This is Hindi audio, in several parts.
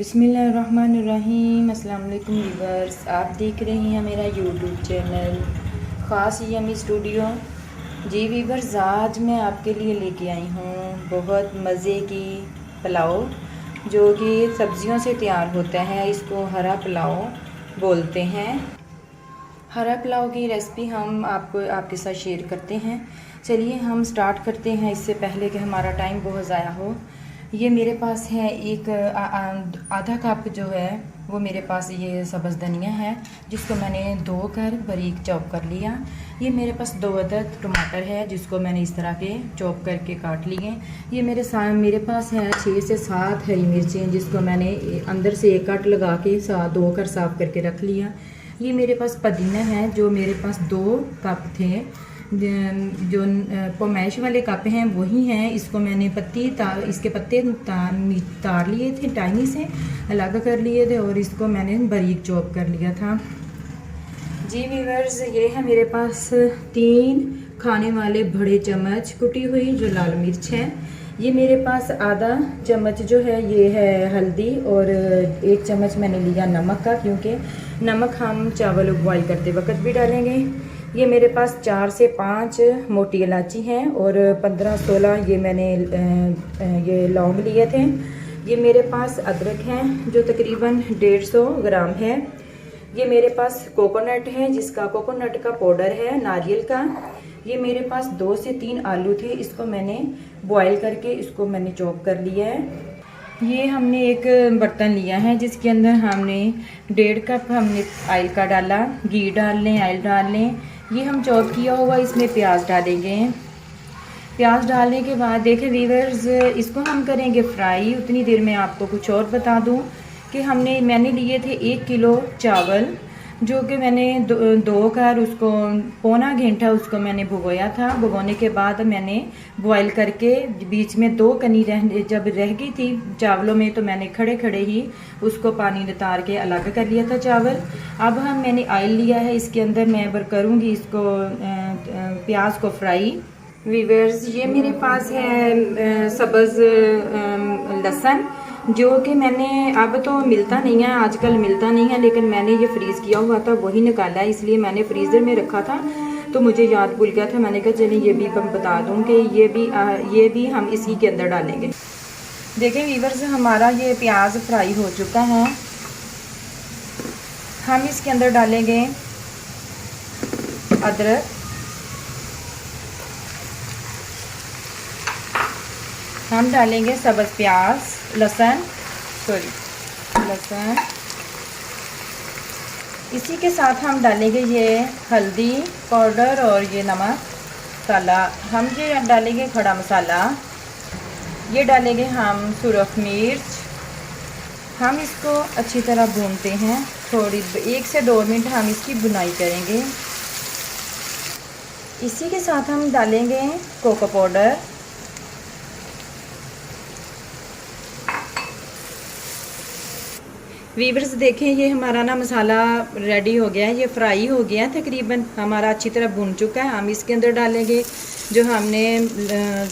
बिस्मिल्लाहिर्रहमानिर्रहीम। अस्सलाम वालेकुम व्यूअर्स, आप देख रहे हैं मेरा यूट्यूब चैनल ख़ास यमी स्टूडियो। जी व्यूअर्स, आज मैं आपके लिए लेके आई हूँ बहुत मज़े की पुलाव जो कि सब्ज़ियों से तैयार होता है। इसको हरा पुलाव बोलते हैं। हरा पुलाव की रेसिपी हम आपके साथ शेयर करते हैं। चलिए हम स्टार्ट करते हैं, इससे पहले कि हमारा टाइम बहुत ज़ाया हो। ये मेरे पास है एक आधा कप जो है वो मेरे पास ये सब्ज़ धनिया है, जिसको मैंने धोकर बारीक चॉप कर लिया। ये मेरे पास 2 अदद टमाटर है, जिसको मैंने इस तरह के चॉप करके काट लिए। ये मेरे पास है 6 से 7 हरी मिर्चें, जिसको मैंने अंदर से एक कट लगा के धोकर साफ़ करके रख लिया। ये मेरे पास पुदीना है, जो मेरे पास 2 कप थे। जो पोमैश वाले कप हैं वही हैं। इसको मैंने इसके पत्ते तार लिए थे, टाइनी से अलग कर लिए थे और इसको मैंने बारीक चॉप कर लिया था। जी व्यूअर्स, ये है मेरे पास 3 खाने वाले बड़े चम्मच कुटी हुई जो लाल मिर्च है। ये मेरे पास आधा चम्मच जो है ये है हल्दी, और 1 चम्मच मैंने लिया नमक का, क्योंकि नमक हम चावल बॉईल करते वक्त भी डालेंगे। ये मेरे पास 4 से 5 मोटी इलायची हैं और 15-16 ये मैंने ये लौंग लिए थे। ये मेरे पास अदरक है जो तकरीबन 150 ग्राम है। ये मेरे पास कोकोनट है, जिसका कोकोनट का पाउडर है नारियल का। ये मेरे पास 2 से 3 आलू थे, इसको मैंने बॉईल करके इसको मैंने चॉप कर लिया है। ये हमने एक बर्तन लिया है, जिसके अंदर हमने 1.5 कप हमने ऑयल का डाला। घी डाल लें, ऑयल डाल लें। ये हम चॉप किया हुआ इसमें प्याज डालेंगे। प्याज डालने के बाद देखें व्यूअर्स, इसको हम करेंगे फ्राई। उतनी देर में आपको कुछ और बता दूं कि मैंने लिए थे 1 किलो चावल, जो कि मैंने धोकर उसको पौना घंटा उसको मैंने भिगोया था। भिगोने के बाद मैंने बॉईल करके बीच में 2 कनी जब रह गई थी चावलों में, तो मैंने खड़े खड़े ही उसको पानी नितार के अलग कर लिया था चावल। अब मैंने ऑयल लिया है, इसके अंदर मैं करूँगी इसको प्याज को फ्राई। व्यूअर्स, ये मेरे पास है सब्ज़ लहसुन, जो कि मैंने अब तो मिलता नहीं है, आजकल मिलता नहीं है, लेकिन मैंने ये फ्रीज़ किया हुआ था वही निकाला है, इसलिए मैंने फ्रीज़र में रखा था तो मुझे याद भूल गया था। मैंने कहा चलिए ये भी हम बता दूं कि ये भी हम इसी के अंदर डालेंगे। देखें व्यूअर्स, हमारा ये प्याज फ्राई हो चुका है। हम इसके अंदर डालेंगे अदरक, हम डालेंगे सब्ज़ प्याज, लहसुन। इसी के साथ हम डालेंगे ये हल्दी पाउडर और ये नमक मसाला। हम ये डालेंगे खड़ा मसाला। ये डालेंगे हम सुरख मिर्च। हम इसको अच्छी तरह भूनते हैं, थोड़ी 1 से 2 मिनट हम इसकी भुनाई करेंगे। इसी के साथ हम डालेंगे कोको पाउडर। वीवर्स देखें, ये हमारा ना मसाला रेडी हो गया है, ये फ्राई हो गया है, तकरीबन हमारा अच्छी तरह भुन चुका है। हम इसके अंदर डालेंगे जो हमने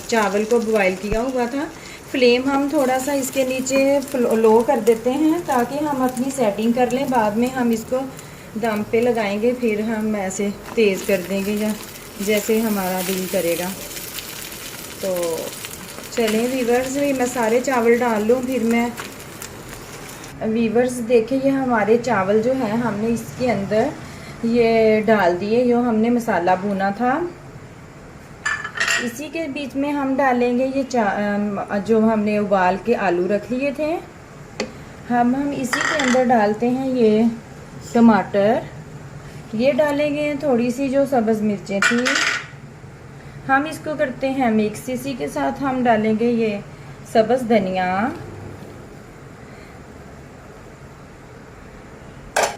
चावल को बॉईल किया हुआ था। फ्लेम हम थोड़ा सा इसके नीचे लो कर देते हैं, ताकि हम अपनी सेटिंग कर लें। बाद में हम इसको दम पे लगाएंगे, फिर हम ऐसे तेज़ कर देंगे या जैसे हमारा दिल करेगा। तो चलें वीवर्स, मैं सारे चावल डाल लूँ फिर मैं। वीवर्स देखें, ये हमारे चावल जो है हमने इसके अंदर ये डाल दिए, जो हमने मसाला भुना था। इसी के बीच में हम डालेंगे ये जो हमने उबाल के आलू रख लिए थे। हम इसी के अंदर डालते हैं ये टमाटर। ये डालेंगे थोड़ी सी जो सब्ज़ मिर्चें थी, हम इसको करते हैं मिक्स। इसी के साथ हम डालेंगे ये सब्ज़ धनिया।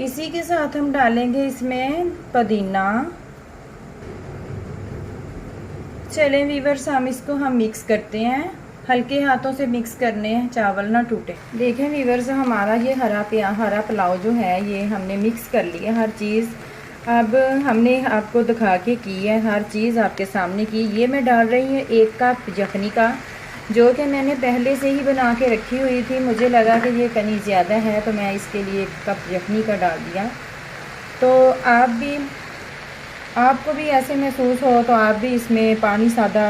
इसी के साथ हम डालेंगे इसमें पुदीना। चलें वीवर्स, हम मिक्स करते हैं, हल्के हाथों से मिक्स करने हैं, चावल ना टूटे। देखें वीवर्स, हमारा ये हरा पुलाव जो है ये हमने मिक्स कर लिया हर चीज़। अब हमने आपको दिखा के की है, हर चीज़ आपके सामने की। ये मैं डाल रही हूँ 1 कप यखनी का जो कि मैंने पहले से ही बना के रखी हुई थी। मुझे लगा कि ये कनी ज़्यादा है तो मैं इसके लिए 1 कप यखनी का डाल दिया। तो आपको भी ऐसे महसूस हो तो आप भी इसमें पानी सादा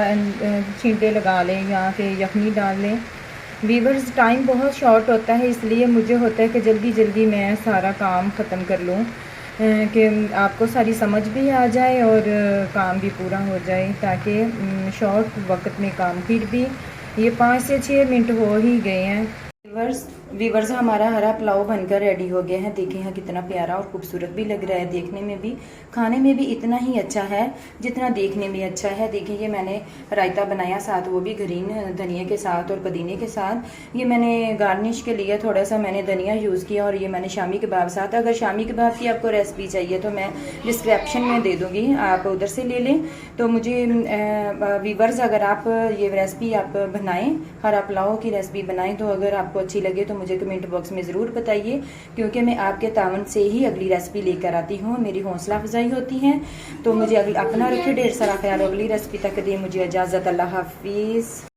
छींटे लगा लें या कि यखनी डाल लें। वीवर्स, टाइम बहुत शॉर्ट होता है, इसलिए मुझे होता है कि जल्दी जल्दी मैं सारा काम ख़त्म कर लूँ कि आपको सारी समझ भी आ जाए और काम भी पूरा हो जाए, ताकि शॉर्ट वक्त में काम। फिर भी ये 5 से 6 मिनट हो ही गए हैं। वीवर्स, हमारा हरा पुलाव बनकर रेडी हो गया है। देखिए यहाँ कितना प्यारा और खूबसूरत भी लग रहा है, देखने में भी, खाने में भी इतना ही अच्छा है जितना देखने में अच्छा है। देखिए ये मैंने रायता बनाया साथ, वो भी ग्रीन धनिया के साथ और पुदीने के साथ। ये मैंने गार्निश के लिए थोड़ा सा मैंने धनिया यूज़ किया और ये मैंने शामी कबाब साथ। अगर शामी कबाब की आपको रेसिपी चाहिए तो मैं डिस्क्रिप्शन में दे दूँगी, आप उधर से ले लें। तो मुझे वीवर्स, अगर आप ये रेसिपी आप बनाएँ, हरा पुलाव की रेसिपी बनाएँ, तो अगर आपको अच्छी लगे तो मुझे कमेंट बॉक्स में ज़रूर बताइए, क्योंकि मैं आपके तावन से ही अगली रेसिपी लेकर आती हूँ। मेरी हौसला अफजाई होती है। तो मुझे अपना रखिए ढेर सारा ख्याल। अगली रेसिपी तक दे मुझे इजाज़त। अल्लाह हाफिज़।